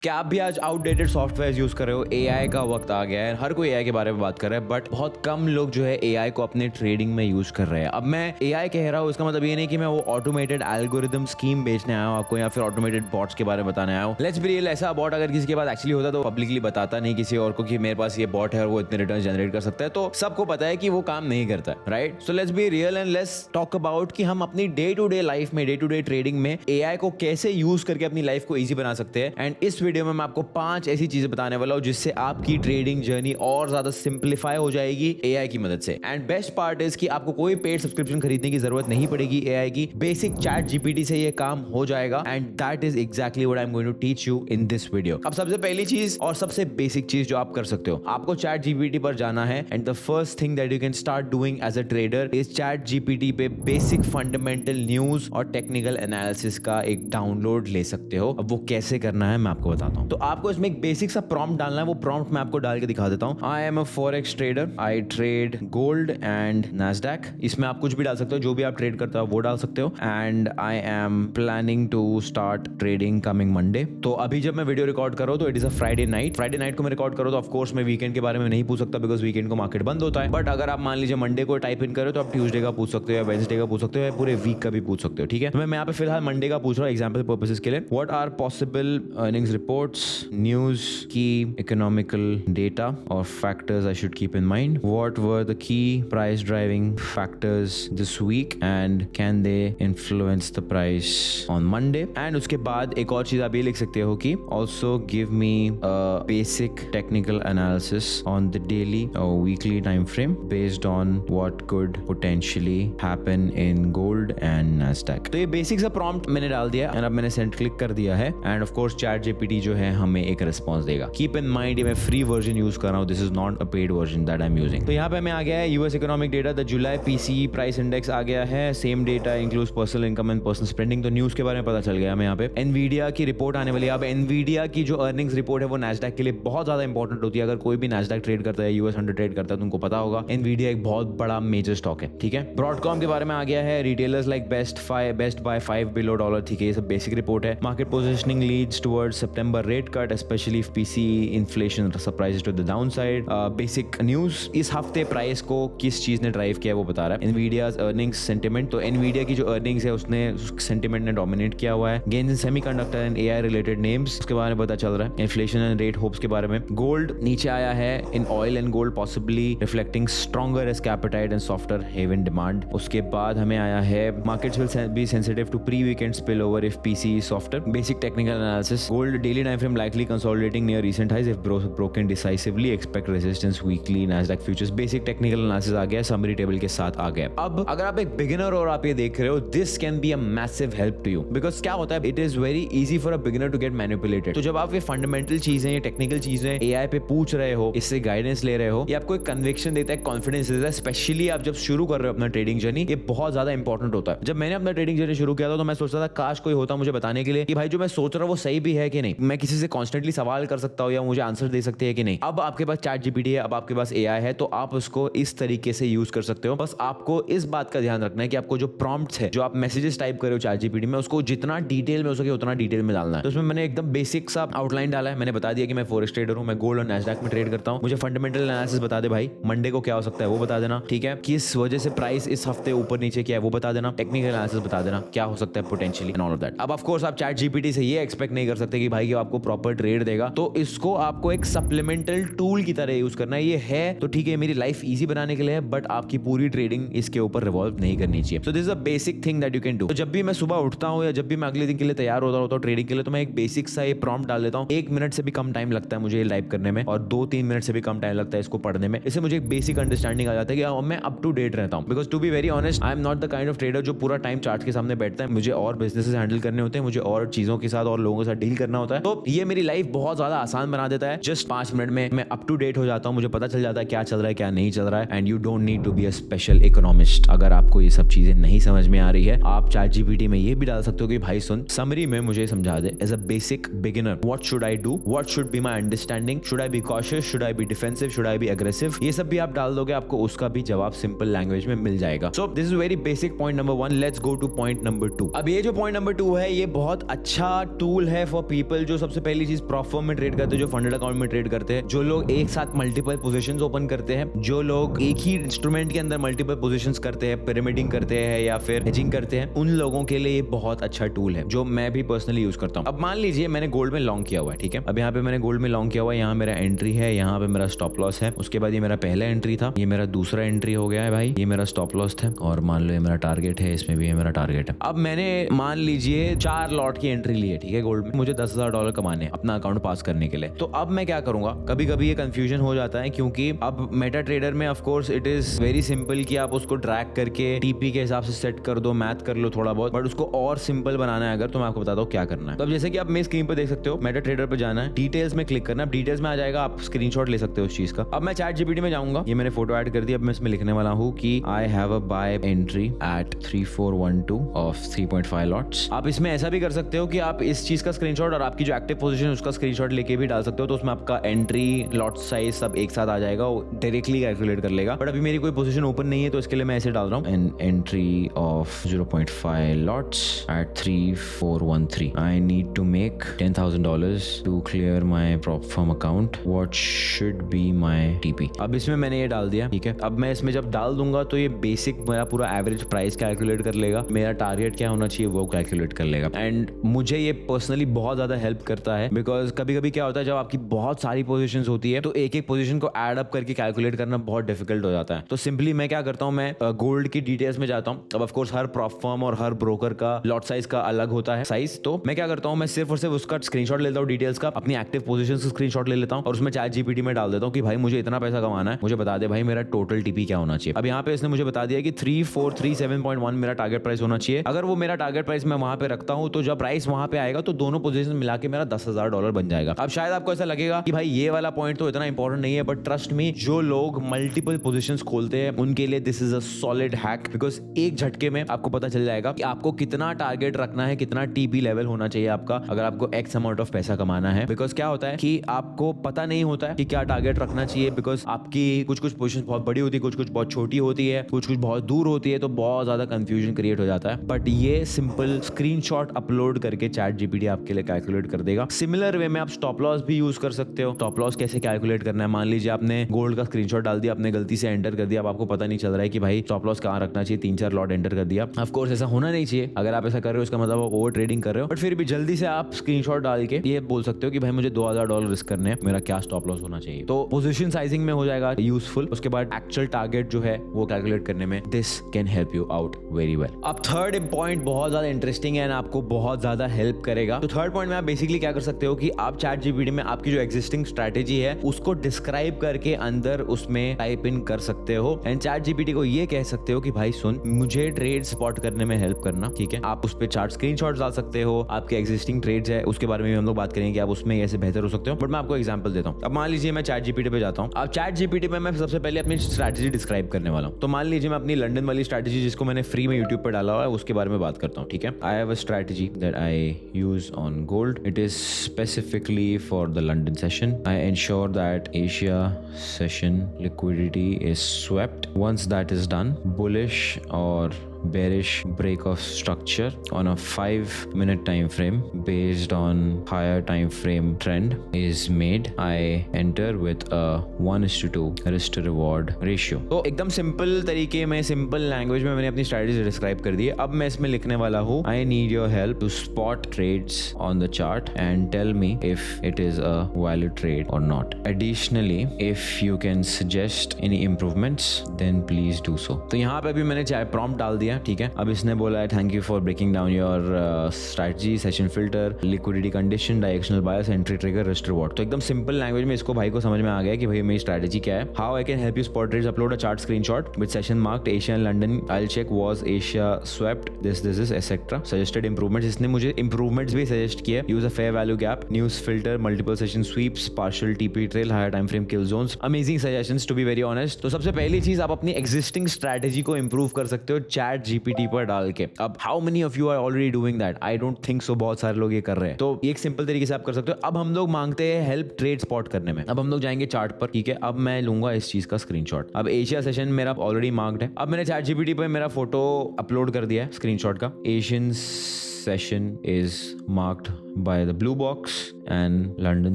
क्या आप भी आज आउटडेटेड सॉफ्टवेयर यूज कर रहे हो? एआई का वक्त आ गया है, हर कोई एआई के बारे में बात कर रहा है, बट बहुत कम लोग जो है एआई को अपने ट्रेडिंग में यूज कर रहे हैं। अब मैं एआई कह रहा हूँ, इसका मतलब ये नहीं कि मैं वो ऑटोमेटेड एल्गोरिदम स्कीम बेचने आया हूँ आपको, या फिर ऑटोमेटेड बॉट्स के बारे में बताने आया हूँ। लेट्स बी रियल, ऐसा बॉट अगर किसी के पास एक्चुअली होता तो पब्लिकली बताता नहीं किसी और को कि मेरे पास ये बॉट है और वो इतने रिटर्न जनरेट कर सकता है। तो सबको पता है कि वो काम नहीं करता है, right? So let's be real and let's talk about कि हम अपनी डे टू डे लाइफ में, डे टू डे ट्रेडिंग में एआई को कैसे यूज करके अपनी लाइफ को ईजी बना सकते हैं। एंड इस वीडियो में मैं आपको 5 ऐसी चीजें बताने वाला हूं जिससे आपकी ट्रेडिंग जर्नी और ज्यादा सिंप्लीफाई हो जाएगी एआई की मदद से। एंड बेस्ट पार्ट इज कि आपको कोई पेड सब्सक्रिप्शन खरीदने की जरूरत नहीं पड़ेगी एआई की। बेसिक चैट जीपीटी से ये काम हो जाएगा and that is exactly what I am going to teach you in this video. अब सबसे पहली चीज और सबसे बेसिक चीज जो आप कर सकते हो, आपको चैट जीपीटी पर जाना है and the first thing that you can start doing as a trader is chat GPT पे बेसिक फंडामेंटल न्यूज और टेक्निकल एनालिसिस का एक डाउनलोड ले सकते हो। अब वो कैसे करना है मैं आपको बताता हूं। तो आपको इसमें एक बेसिक सा प्रॉम्प्ट डालना है, वो प्रॉम्प्ट मैं आपको डाल के दिखा देता हूं। I am a forex trader, I trade gold and Nasdaq. इसमें आप कुछ भी डाल सकते हो, जो भी आप ट्रेड करते हो वो डाल सकते हो। And I am planning to start trading coming Monday. तो अभी जब मैं वीडियो रिकॉर्ड कर रहा हूं तो it is a Friday night को मैं रिकॉर्ड करो तो ऑफकोर्स मैं वीकेंड के बारे में नहीं पूछ सकता बिकॉज वीकेंड को मार्केट बंद होता है। बट अगर आप मान लीजिए मंडे को टाइप इन करो तो आप ट्यूसडे का पूछ सकते हो या वेडनेसडे का पूछ सकते हो या पूरे वीक का भी पूछ सकते हो, ठीक है? तो मैं यहाँ पे फिलहाल मंडे का पूछ रहा हूँ एग्जाम्पल पर्पसेस के लिए। What are possible earnings reports, news, key economical data or factors I should keep in mind? What were the key price driving factors this week and can they influence the price on Monday? And उसके बाद एक और चीज आप ये लिख सकते हो कि also give me a basic technical analysis on the daily or weekly time frame based on what could potentially happen in gold and Nasdaq। तो ये बेसिक सा प्रॉम्प्ट मैंने डाल दिया एंड अब मैंने सेंड क्लिक कर दिया है end of course chat GPT जो है हमें एक रिस्पॉन्स देगा। कीप इन माइंड ये मैं फ्री वर्जन यूज कर रहा हूँ, this is not a paid version that I am using. तो यहाँ पे मैं आ गया है US economic data, the July PCE price index आ गया है। Same data includes personal income and personal spending. तो न्यूज के बारे में पता चल गया हमें यहाँ पे। एनवीडिया की रिपोर्ट आने वाली है। अब एनवीडिया की जो अर्निंग्स रिपोर्ट है वो नैस्डैक के लिए बहुत ज्यादा इंपॉर्टेंट होती है। अगर कोई भी नैस्डैक ट्रेड करता है, यूएस 100 ट्रेड करता है, तुमको पता होगा एनवीडिया एक बहुत बड़ा मेजर स्टॉक है, ठीक है? ब्रॉडकॉम के बारे में आ गया है। Retailers like Best Buy $5 below, ठीक है? ये सब बेसिक रिपोर्ट है। Market positioning leads towards September rate cut specially if PCE inflation surprises to the downside. Basic news, इस हफ्ते प्राइस को किस चीज ने ड्राइव किया वो बता रहा है। एनवीडियाज अर्निंग्स सेंटिमेंट, तो एनवीडिया की जो अर्निंग्स है उसने सेंटिमेंट ने डोमिनेट किया हुआ है। Gains in semiconductor and AI related names, उसके बारे में पता चल रहा है। इन्फ्लेशन एंड रेट होप्स के बारे में। गोल्ड नीचे आया है in oil and gold possibly reflecting stronger risk appetite and softer haven demand. उसके बाद हमें आया है markets will be sensitive to pre weekend spill over if PC softer. Basic technical analysis, gold daily time frame likely consolidating near recent highs if broken decisively, expect resistance weekly Nasdaq futures। Basic technical analysis आ गया, summary table के साथ आ गया। अब अगर आप एक beginner और आप ये देख रहे हो, this can be a massive help to you because क्या होता है, it is very easy for a beginner to get manipulated. तो जब आप ये फंडामेंटल चीजें, ये टेक्निकल चीजें एआई पे पूछ रहे हो, इससे गाइडेंस ले रहे हो, ये आपको एक कन्विक्शन देता है, कॉन्फिडेंस देता है। स्पेशली आप जब शुरू कर रहे हो अपना ट्रेडिंग जर्नी, ये बहुत ज्यादा इंपॉर्टेंट होता है। जब मैंने अपना ट्रेडिंग जर्नी शुरू किया था तो मैं सोचता था काश कोई होता मुझे बताने के लिए कि भाई जो मैं सोच रहा हूँ वो सही भी है कि नहीं, मैं किसी से कॉन्स्टेंटली सवाल कर सकता हूँ या मुझे आंसर दे सकते हैं कि नहीं। अब आपके पास चैट जीपीटी है, अब आपके पास एआई है, तो आप उसको इस तरीके से यूज कर सकते हो। बस आपको इस बात का ध्यान रखना है कि आपको जो प्रॉम्प्ट्स है, जो आप मैसेजेस टाइप कर रहे हो चैट जीपीटी में, उसको जितना डिटेल में हो सके उतना डिटेल में डालना है। तो उसमें मैंने एकदम बेसिक सा आउटलाइन डाला है। मैंने बता दिया कि मैं फॉरेक्स ट्रेडर हूँ, मैं गोल्ड और नैस्डैक में ट्रेड करता हूँ। मुझे फंडामेंटल एनालिसिस बता दे भाई, मंडे को क्या हो सकता है वो बता देना, ठीक है? किस वजह से प्राइस इस हफ्ते ऊपर नीचे किया है वो बता देना। टेक्निकल एनालिसिस बता देना क्या हो सकता है potentially and all of that. अब ऑफ कोर्स आप चैट जीपीटी से ये एक्सपेक्ट नहीं कर सकते कि भाई आपको प्रॉपर ट्रेड देगा, तो इसको आपको एक सप्लीमेंटल टूल की तरह यूज करना है। ये है तो ठीक है, मेरी लाइफ इजी बनाने के लिए है, बट आपकी पूरी ट्रेडिंग इसके ऊपर रिवॉल्व नहीं करनी चाहिए। So this is a basic thing that you can do. तो जब भी मैं सुबह उठता हूँ या जब भी मैं अगले दिन के लिए तैयार होता हूँ ट्रेडिंग के लिए, तो मैं एक बेसिक सा ये प्रॉम्प्ट डाल देता हूँ। 1 मिनट से भी कम टाइम लगता है मुझे ये टाइप करने में और 2-3 मिनट से भी कम टाइम लगता है इसको पढ़ने में। इससे मुझे एक बेसिक अंडरस्टैंडिंग आ जाता है कि मैं अप टू डेट रहता हूँ। Because to be very honest, I am not the kind of trader जो पूरा टाइम चार्ट के सामने बैठता है। मुझे और बिजनेसेस हैंडल करने होते हैं, मुझे और चीजों के साथ और लोगों के साथ डील करना होता है। तो ये मेरी लाइफ बहुत ज्यादा आसान बना देता है। जस्ट 5 मिनट में मैं अप टू डेट हो जाता हूँ, मुझे पता चल जाता है क्या चल रहा है क्या नहीं चल रहा है। And you don't need to be a special economist. अगर आपको ये सब चीजें नहीं समझ में आ रही है, आप चैट जीपीटी में ये भी डाल सकते हो कि भाई सुन, समरी में मुझे समझा दे as a basic beginner, what should I do, what should be my understanding, should I be cautious, should I be defensive, should I be aggressive. ये सब भी आप डाल दोगे, आपको उसका भी जवाब सिंपल लैंग्वेज में मिल जाएगा। So this is very basic point number 1। Let's go two point number 2। अब ये जो पॉइंट नंबर 2 है, ये बहुत अच्छा टूल है फॉर पीपल जो सबसे पहली चीज प्रॉप फर्म में ट्रेड करते हैं, जो फंडेड अकाउंट में ट्रेड करते हैं, जो लोग एक साथ मल्टीपल पोजीशंस ओपन करते हैं, जो लोग एक ही इंस्ट्रूमेंट के अंदर मल्टीपल पोजीशंस करते हैं, पिरामिडिंग करते हैं या फिर हेजिंग करते हैं, उन लोगों के लिए ये बहुत अच्छा टूल है जो मैं भी पर्सनली यूज करता हूँ। अब मान लीजिए मैंने गोल्ड में लॉन्ग किया हुआ है, ठीक है। अब यहाँ पे मैंने गोल्ड में लॉन्ग किया हुआ है, यहाँ मेरा एंट्री है, यहाँ पे मेरा स्टॉप लॉस है, उसके बाद ये मेरा पहला एंट्री था, ये मेरा दूसरा एंट्री हो गया है भाई, ये मेरा स्टॉप लॉस था, और मान लो ये मेरा टारगेट है, इसमें भी ये मेरा टारगेट है। अब मैंने मान लीजिए 4 लॉट की एंट्री ली है, ठीक है, गोल्ड में। मुझे $10,000 कमाने हैं अपना अकाउंट पास करने के लिए। तो अब मैं क्या करूंगा, कभी कभी ये कंफ्यूजन हो जाता है, क्योंकि अब मेटा ट्रेडर में of course it is very simple कि आप उसको ड्रैग करके टीपी के हिसाब से सेट कर दो, मैथ कर लो थोड़ा बहुत, बट उसको और सिंपल बनाना है अगर, तो मैं आपको बताता हूँ क्या करना है। तो अब जैसे कि आप मेरी स्क्रीन पर देख सकते हो, मेटा ट्रेडर पे जाना है, डिटेल्स में क्लिक करना, डिटेल्स में आ जाएगा, आप स्क्रीनशॉट ले सकते हो उस चीज का। अब मैं चैट जीपीटी में जाऊंगा, ये मैंने फोटो ऐड कर दी। अब मैं इसमें लिखने वाला हूँ कि I have a buy entry at 3412 of 3.5 lots. आप इसमें ऐसा भी कर सकते हो कि आप इस चीज का स्क्रीनशॉट और आपकी जो एक्टिव पोजीशन है उसका स्क्रीनशॉट लेके भी डाल सकते हो, तो उसमें आपका एंट्री, लॉट साइज सब एक साथ आ जाएगा, वो डायरेक्टली कैलकुलेट कर लेगा। बट अभी मेरी कोई पोजीशन ओपन नहीं है, तो इसके लिए मैं ऐसे डाल रहा हूँ, an entry of 0.5 lots at 3413। I need to make $10,000 to clear my prop firm account, what should be my TP. अब इसमें मैंने ये डाल दिया, ठीक है। अब मैं इसमें जब डाल दूंगा तो ये बेसिक मेरा पूरा एवरेज प्राइस कैलकुलेट कर लेगा, मेरा टारगेट क्या होना चाहिए वो कैलकुलेट कर लेगा। एंड मुझे ये पर्सनली बहुत ज्यादा हेल्प करता है, बिकॉज कभी कभी क्या होता है, जब आपकी बहुत सारी पोजीशंस होती है तो एक एक पोजीशन को ऐड अप करके कैलकुलेट करना बहुत डिफिकल्ट हो जाता है। तो सिंपली मैं क्या करता हूँ, मैं गोल्ड की डिटेल्स में जाता हूँ। अब of course her prop firm और हर ब्रोकर का लॉट साइज का अलग होता है साइज, तो मैं क्या करता हूँ, मैं सिर्फ और सिर्फ उसका स्क्रीनशॉट लेता हूँ, डिटेल्स का, अपनी एक्टिव पोजीशन का स्क्रीनशॉट ले लेता हूँ और उसमें चैट जीपीटी में डाल देता हूँ कि भाई मुझे इतना पैसा कमाना है, मुझे बता दे भाई मेरा टोटल टीपी क्या होना चाहिए। अब यहाँ पे इसने मुझे बता दिया कि 3437.1 मेरा टारगेट प्राइस होना चाहिए। अगर वो मेरा टारगेट प्राइस मैं वहां पे रखता हूँ, तो जब प्राइस वहां पे आएगा तो दोनों पोजीशन मिला के मेरा $10,000 बन जाएगा। अब शायद आपको ऐसा लगेगा कि भाई ये वाला पॉइंट तो इतना इंपॉर्टेंट नहीं है, बट ट्रस्ट मी, जो लोग मल्टीपल पोजीशंस खोलते हैं उनके लिए this is a solid hack, because एक झटके में आपको पता चल जाएगा कि आपको कितना टारगेट रखना है, कितना टीपी लेवल होना चाहिए आपका, अगर आपको एक्स अमाउंट ऑफ पैसा कमाना है। बिकॉज क्या होता है कि आपको पता नहीं होता है कि क्या टारगेट रखना चाहिए, बिकॉज आपकी कुछ कुछ पोजीशन बहुत बड़ी होती है, कुछ कुछ बहुत छोटी होती है, कुछ कुछ बहुत दूर होती है, तो बहुत ज्यादा कंफ्यूजन क्रिएट हो जाता है। बट ये सिंपल स्क्रीनशॉट अपलोड करके चैट जीपीटी आपके लिए कैलकुलेट कर देगा। सिमिलर वे में आप स्टॉप लॉस भी यूज कर सकते हो। स्टॉप लॉस कैसे कैलकुलेट करना है, मान लीजिए आपने गोल्ड का स्क्रीनशॉट डाल दिया, आपने गलती से एंटर कर दिया, अब आपको पता नहीं चल रहा है कि भाई स्टॉप लॉस कहाँ रखना चाहिए, 3-4 लॉट एंटर कर दिया। ऑफ कोर्स ऐसा होना नहीं चाहिए, अगर आप ऐसा कर रहे हो इसका मतलब आप ओवर ट्रेडिंग कर रहे हो, बट फिर भी जल्दी से आप स्क्रीनशॉट डाल के ये बोल सकते हो कि भाई मुझे $2,000 रिस्क करने हैं, मेरा क्या स्टॉप लॉस होना चाहिए। तो पोजीशन साइजिंग में हो जाएगा यूजफुल। उसके बाद एक्चुअल टारगेट जो है वो कैलकुलेट करने में this can help you out very well. अब थर्ड पॉइंट बहुत ज्यादा इंटरेस्टिंग है एंड आपको बहुत ज्यादा हेल्प करेगा। तो थर्ड पॉइंट में आप बेसिकली क्या कर सकते हो कि आप चैट जीपीटी में आपकी जो एग्जिस्टिंग स्ट्रैटेजी है उसको डिस्क्राइब करके अंदर उसमें टाइप इन कर सकते हो एंड चैट जीपीटी को ये कह सकते हो कि भाई सुन, मुझे ट्रेड स्पॉट करने में हेल्प करना, ठीक है। आप उस पे चार्ट स्क्रीनशॉट डाल सकते हो, आपके एग्जिस्टिंग ट्रेड्स है उसके बारे में हम लोग बात करेंगे कि आप उसमें ऐसे बेहतर हो सकते हो, बट मैं आपको एग्जांपल देता हूं। अब मान लीजिए मैं चैट जीपीटी पे जाता हूं। अब चैट जीपीटी में मैं सबसे पहले अपनी स्ट्रैटेजी डिस्क्राइब करने वाला हूं। तो मान लीजिए मैं अपनी लंदन वाली स्ट्रैटेजी जिसको मैंने फ्री में यूट्यूब पे डाला हुआ है उसके बारे में बात करता हूं, ठीक है। आई have a strategy that I use on gold, it is specifically for the London session. I ensure that Asia session liquidity is swept. Once that is done, bullish or bearish break of structure on a 5-minute time frame based on higher time frame trend is made. I enter with a 1:2 risk to reward ratio. तो एकदम simple तरीके में, simple language में मैंने अपनी strategy describe कर दी है। अब मैं इसमें लिखने वाला हूँ I need your help to spot trades on the chart and tell me if it is a valid trade or not. Additionally, if you can suggest any improvements, then please do so. तो यहाँ पे भी मैंने prompt डाल दिया, ठीक है। अब इसने बोला है thank you for breaking down your strategy, session filter, liquidity condition, directional bias, entry trigger, risk reward. तो एकदम सिंपल लैंग्वेज में इसको भाई को समझ में आ गया कि भाई मेरी स्ट्रैटेजी क्या है। How I can help you spot trades, upload a chart screenshot with session marked Asia and London, I will check was Asia swept, this is etcetera. Suggested improvements, इसने मुझे इंप्रूवमेंट्स भी सजेस्ट किए। Use a fair value gap, news filter, multiple session sweeps, partial TP trail, higher time frame kill zones. Amazing suggestions to be very honest. तो सबसे पहली चीज आप अपनी एग्जिस्टिंग स्ट्रैटेजी को इंप्रूव कर सकते हो चैट जीपीटी पर डाल के। अब how many of you are already doing that? I don't think so, बहुत सारे लोग ये कर रहे हैं। तो एक सिंपल तरीके से आप कर सकते हो। अब हम लोग मांगते हैं हेल्प ट्रेड स्पॉट करने में। अब हम लोग जाएंगे चार्ट पर, ठीक है। अब मैं लूंगा इस चीज का स्क्रीनशॉट। अब एशिया सेशन मेरा ऑलरेडी मार्क्ड है। अब मैंने चैट जीपीटी पर मेरा फोटो अपलोड कर दिया है स्क्रीनशॉट का। Asian session is marked by the blue box and London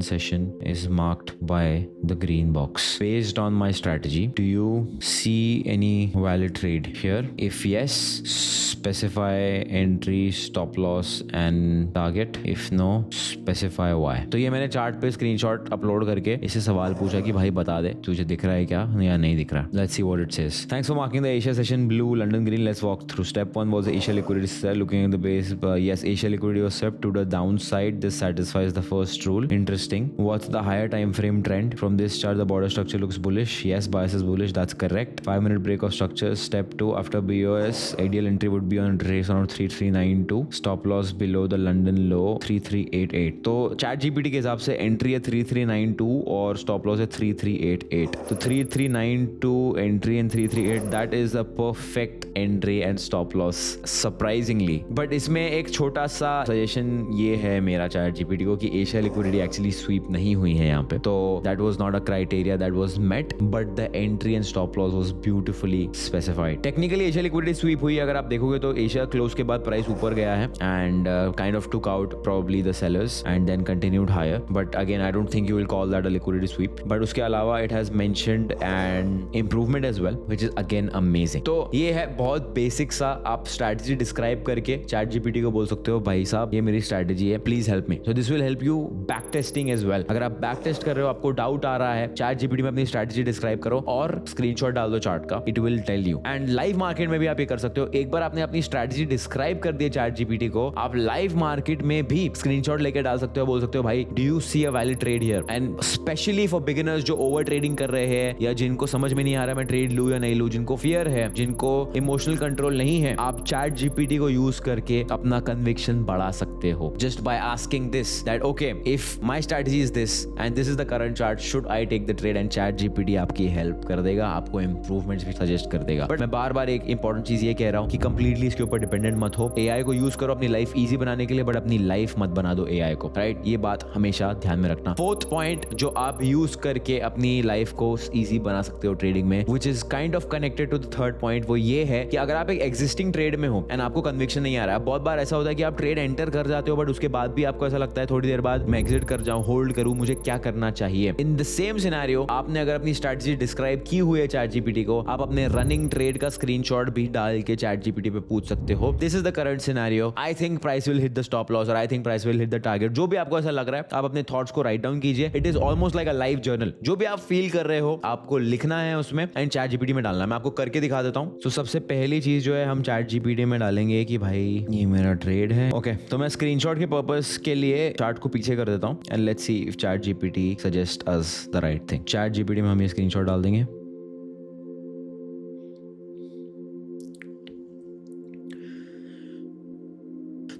session is marked by the green box. Based on my strategy, do you see any valid trade here? If yes, specify entry, stop loss and target. If no, specify why. तो ये मैंने chart पे screenshot upload करके इसे सवाल पूछा कि भाई बता दे तुझे दिख रहा है क्या या नहीं दिख रहा. Let's see what it says. Thanks for marking the Asia session blue, London green. Let's walk through. Step 1 was the Asia liquidity sell. Looking at the base, yes, Asia liquidity was swept to the downside. This satisfies the first rule. Interesting. What's the higher time frame trend? From this chart, the border structure looks bullish. Yes, bias is bullish. That's correct. 5-minute break of structure. Step 2, after BOS, ideal entry would be on trace around 3392. Stop loss below the London low 3388. तो chat GPT के हिसाब से entry है 3392 और stop loss है 3388. तो 3392 entry and 338, that is a perfect entry and stop loss surprisingly. But इसमें एक छोटा सा सजेशन ये है मेरा चैट जीपीटी को कि एशिया लिक्विडिटी एक्चुअली स्वीप नहीं हुई है यहाँ पे. तो that was not a criteria that was met, but the entry and stop loss was beautifully specified. Technically Asia liquidity sweep हुई अगर आप देखोगे तो एशिया क्लोज के बाद प्राइस ऊपर गया है and kind of took out probably the sellers and then continued higher, but again I don't think you will call that a liquidity sweep. But उसके अलावा it has mentioned an improvement as well, which is again amazing. तो ये है बहुत basic सा आप strategy describe करके chat GPT को बोल सकते हो भाई साहब ये मेरी स्ट्रैटेजी है, please help me. So this will help you back testing as well. अगर आप बैक टेस्ट कर रहे हो, आपको डाउट आ रहा है, चैट जीपीटी में अपनी स्ट्रैटेजी डिस्क्राइब करो और स्क्रीनशॉट डाल दो चार्ट का, it will tell you. And live market में भी आप ये कर सकते हो. एक बार आपने अपनी स्ट्रैटेजी डिस्क्राइब कर दी चैट जीपीटी को, आप लाइव मार्केट में भी स्क्रीनशॉट लेके डाल सकते हो, बोल सकते हो भाई do you see a valid trade here. And specially for beginners जो ओवर ट्रेडिंग कर रहे हैं या जिनको समझ में नहीं आ रहा मैं ट्रेड लूं या नहीं लूं, जिनको फियर है, जिनको इमोशनल कंट्रोल नहीं है, आप चैट जीपीटी को यूज करके अपना कन्विक्शन बढ़ा सकते हो just by asking this that okay if my strategy is this and this is the current chart, should I take the trade. And chat GPT आपकी हेल्प कर देगा, आपको इंप्रूवमेंट्स भी सजेस्ट कर देगा. बट मैं बार बार एक इंपॉर्टेंट चीज ये कह रहा हूं कि कंप्लीटली इसके ऊपर डिपेंडेंट मत हो. एआई को यूज करो अपनी लाइफ इजी बनाने के लिए, बट अपनी लाइफ मत बना दो एआई को, राइट? ये बात हमेशा ध्यान में रखना. फोर्थ पॉइंट जो आप यूज करके अपनी लाइफ को इजी बना सकते हो ट्रेडिंग में, which is kind of connected to the third point, वो ये है कि अगर आप एक एग्जिस्टिंग ट्रेड में हो एंड आपको कन्विक्शन नहीं आ रहा है, बहुत बार ऐसा होता है कि आप ट्रेड एंटर कर जाते हो बट उसके बाद भी आपको ऐसा लगता है थोड़ी देर बाद मैं एग्जिट कर जाऊं, होल्ड करूं, मुझे क्या करना चाहिए. इन द सेम सिनेरियो आपने अगर अपनी स्ट्रैटेजी डिस्क्राइब की हुई है चैट जीपीटी को, आप अपने रनिंग ट्रेड का स्क्रीनशॉट भी डाल के चैट जीपीटी पे पूछ सकते हो. This is the current scenario, I think price will hit the stop loss और I think price will hit the target. जो भी आपको ऐसा लग रहा है आप अपने थॉट्स को राइट डाउन कीजिए. It is almost like a live journal. जो भी आप फील कर रहे हो आपको लिखना है उसमें एंड चैट जीपीटी में डालना है. मैं आपको करके दिखा देता हूं. तो सबसे पहली चीज जो है हम चैट जीपीटी में डालेंगे कि भाई ये मेरा ट्रेड है. ओके तो मैं स्क्रीनशॉट के पर्पस के लिए चार्ट को पीछे कर देता हूं and let's see if chat GPT suggest us the right thing. Chat GPT में हम ये स्क्रीनशॉट डाल देंगे.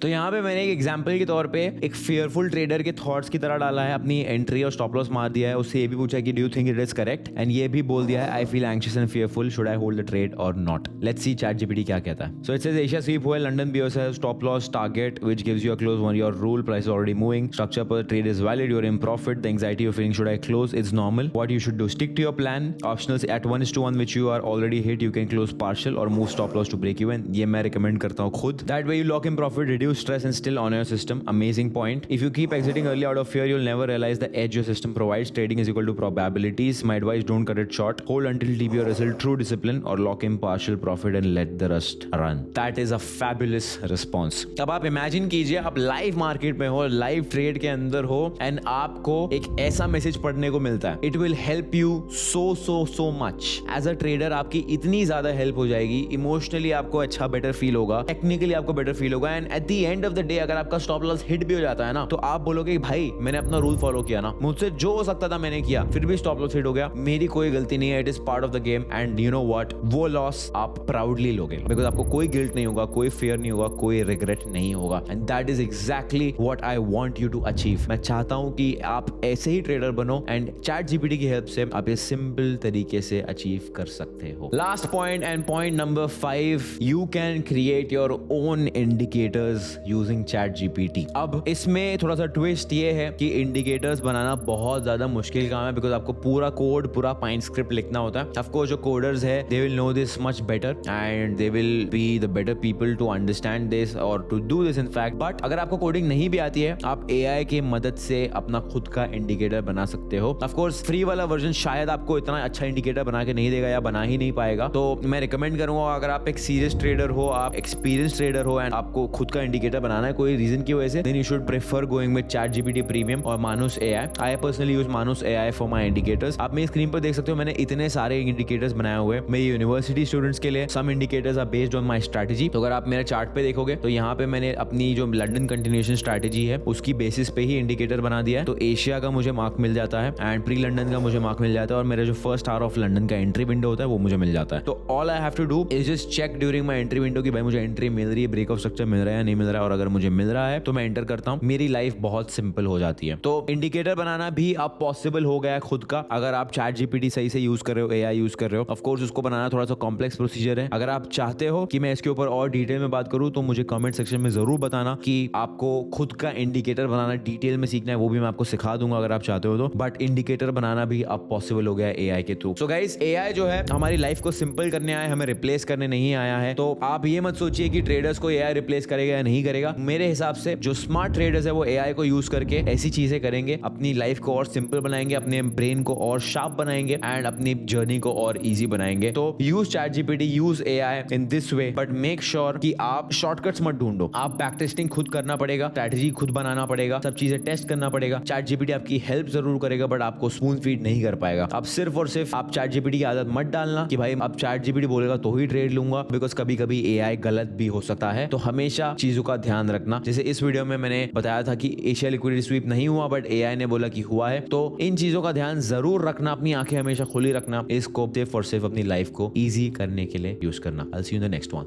तो यहाँ पे मैंने एक एग्जांपल के तौर पे एक फियरफुल ट्रेडर के थॉट्स की तरह डाला है, अपनी एंट्री और स्टॉप लॉस मार दिया है. उससे ये भी पूछा कि do you think it is correct, and ये भी बोल दिया है I feel anxious and fearful, should I hold the trade or not. Let's see ChatGPT क्या कहता है. So it says Asia sweep हुआ, लंदन बीओएस है, stop loss target which gives you a close one, your rule price is already moving, structure पर trade is valid, you are in profit, the anxiety you feeling should I close is normal, what you should do stick to your plan, optionals at 1:1 which you are already hit, you can close partial or move stop loss to break even. ये मैं recommend करता हूँ खुद. That way you lock in profit, reduce stress and still on your system. Amazing point. If you keep exiting early out of fear, you'll never realize the edge your system provides. Trading is equal to probabilities. My advice, don't cut it short. Hold until TB or result, true discipline, or lock in partial profit and let the rest run. That is a fabulous response. अब आप imagine कीजिए आप live market में हो, live trade के अंदर हो and आपको एक ऐसा मैसेज पढ़ने को मिलता है. It will help you so much. As a trader आपकी इतनी ज्यादा हेल्प हो जाएगी. इमोशनली आपको अच्छा बेटर फील होगा, टेक्निकली आपको बेटर फील होगा and at the end of the day अगर आपका स्टॉप लॉस हिट भी हो जाता है ना तो आप बोलोगे भाई मैंने अपना रूल फॉलो किया ना, मुझसे जो हो सकता था मैंने किया, फिर भी स्टॉप लॉस हिट हो गया, मेरी कोई गलती नहीं है, it is part of the game. And you know what, वो लॉस आप प्राउडली लोगे बिकॉज आपको कोई गिल्ट नहीं होगा, कोई फियर नहीं होगा, कोई रिग्रेट नहीं होगा. And that is exactly what I want you to achieve. मैं चाहता हूं कि आप ऐसे ही ट्रेडर बनो एंड चैट जीपीटी की हेल्प से आप ये सिंपल तरीके से अचीव कर सकते हो. Last point and point number 5, you can create your own indicators using chat GPT. अब इसमें थोड़ा सा ट्विस्ट ये है कि इंडिकेटर्स बनाना बहुत ज्यादा मुश्किल काम है, बिकॉज आपको पूरा कोड, पूरा पाइन स्क्रिप्ट लिखना होता है। ऑफ कोर्स जो कोडर्स है they will know this much better and they will be the better people to understand this और to do this in fact. But अगर आपको कोडिंग नहीं भी आती है, आप एआई की मदद से अपना खुद का इंडिकेटर बना सकते हो। ऑफ कोर्स फ्री वाला वर्जन शायद आपको इतना अच्छा इंडिकेटर बना के नहीं देगा या बना ही नहीं पाएगा, तो मैं रिकमेंड करूंगा अगर आप एक सीरियस ट्रेडर हो, आप एक्सपीरियंस ट्रेडर हो एंड आपको खुद का इंडिकेटर बनाना है कोई रीजन की वजह से, then you should prefer going with chat GPT premium और Manus AI. I personally use Manus AI for my indicators. आप मेरी स्क्रीन पर देख सकते हो मैंने इतने सारे इंडिकेटर्स बनाए हुए मेरे यूनिवर्सिटी स्टूडेंट्स के लिए। Some indicators are based on my strategy. तो अगर आप मेरे चार्ट पे देखोगे तो यहाँ पे मैंने अपनी जो लंदन कंटिन्यूएशन स्ट्रैटेजी है उसकी बेसिस पे ही इंडिकेटर बना दिया है। तो एशिया का मुझे मार्क मिल जाता है एंड प्री लंदन का मुझे मार्क मिल जाता है और मेरा जो फर्स्ट आवर ऑफ लंदन का एंट्री विंडो होता है वो मुझे मिल जाता है। तो all I have to do is just check during my entry window कि भाई मुझे एंट्री मिल रही है, ब्रेक ऑफ स्ट्रक्चर मिल रहा है या नहीं मिल रहा है, और अगर मुझे मिल रहा है तो मैं एंटर करता हूँ। मेरी लाइफ बहुत सिंपल हो जाती है। तो इंडिकेटर बनाना भी अब पॉसिबल हो गया है खुद का, अगर आप चैट जीपीटी सही से यूज कर रहे हो, एआई यूज कर रहे हो। ऑफ कोर्स उसको बनाना थोड़ा सा कॉम्प्लेक्स प्रोसीजर है। अगर आप चाहते हो कि मैं इसके ऊपर और डिटेल में बात करूं तो मुझे कमेंट सेक्शन में जरूर बताना कि आपको खुद का इंडिकेटर बनाना डिटेल में सीखना है, वो भी मैं आपको सिखा दूंगा अगर आप चाहते हो तो। बट इंडिकेटर बनाना भी अब पॉसिबल हो गया है एआई के थ्रू। सो गाइस, एआई जो है हमारी लाइफ को सिंपल करने आया है, हमें रिप्लेस करने नहीं आया है। तो आप ये मत सोचिए कि ट्रेडर्स को एआई रिप्लेस करेगा या नहीं करेगा। मेरे हिसाब से जो स्मार्ट ट्रेडर्स है वो एआई को यूज करके ऐसी चीजें करेंगे, अपनी लाइफ को और सिंपल बनाएंगे, अपने ब्रेन को और शार्प बनाएंगे एंड अपनी जर्नी को और इजी बनाएंगे। तो use chat GPT, use AI in this way, but make sure कि आप शॉर्टकट्स मत ढूंढो। आप बैक टेस्टिंग खुद करना पड़ेगा, स्ट्रैटेजी खुद बनाना पड़ेगा, सब चीजें टेस्ट करना पड़ेगा। चैट जीपीटी आपकी हेल्प जरूर करेगा बट आपको स्पून फीड नहीं कर पाएगा। आप सिर्फ और सिर्फ आप चैट जीपीटी की आदत मत डालना कि भाई अब चैट जीपीटी बोलेगा तो ही ट्रेड लूंगा, बिकॉज कभी कभी एआई गलत भी हो सकता है। तो हमेशा चीजों का ध्यान रखना। जैसे इस वीडियो में मैंने बताया था कि एशिया लिक्विडिटी स्वीप नहीं हुआ बट एआई ने बोला कि हुआ है। तो इन चीजों का ध्यान जरूर रखना, अपनी आंखें हमेशा खुली रखना, इसको सिर्फ और सिर्फ अपनी लाइफ को इजी करने के लिए यूज करना। I'll see you in the next one.